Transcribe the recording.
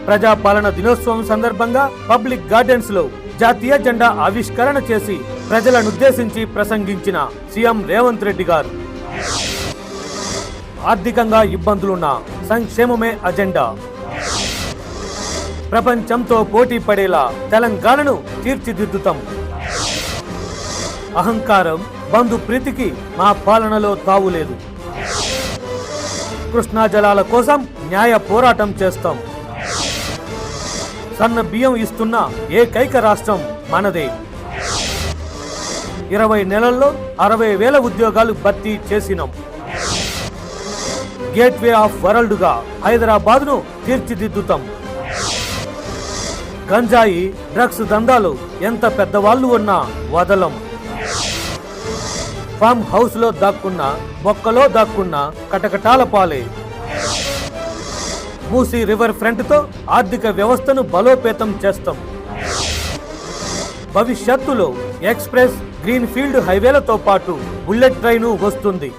ప్రజాపాలన దినోత్సవం సందర్భంగా public gardens లో జాతీయ జెండా ఆవిష్కరణ చేసి ప్రజలనుద్దేశించి ప్రసంగించిన సీఎం రేవంత్ రెడ్డి గారు ఆర్థికంగా ఇబ్బందులున్న సంక్షేమమే అజెండా, ప్రపంచంతో పోటీ పడేలా తెలంగాణను తీర్చిదిద్దుతాం, అహంకారం బంధు ప్రీతికి మా పాలనలో తావులేదు, కృష్ణా జలాల కోసం న్యాయ పోరాటం చేస్తాం, సన్న బియ్యం ఇస్తున్న ఏకైక రాష్ట్రం మనదే, 20 నెలల్లో 60,000 ఉద్యోగాలు భర్తీ చేసినాం, గేట్వే ఆఫ్ వరల్డ్ గా హైదరాబాద్ ను తీర్చిదిద్దుతాం, గంజాయి డ్రగ్స్ దందాలు ఎంత పెద్దవాళ్లు ఉన్నా వదలం, ఫామ్ హౌస్ లో దాక్కున్న మొక్కలో దాక్కున్న కటకటాల పాలే, మూసీ రివర్ ఫ్రంట్ తో ఆర్థిక వ్యవస్థను బలోపేతం చేస్తాం, భవిష్యత్తులో ఎక్స్ప్రెస్ గ్రీన్ ఫీల్డ్ హైవేలతో పాటు బుల్లెట్ ట్రైను వస్తుంది.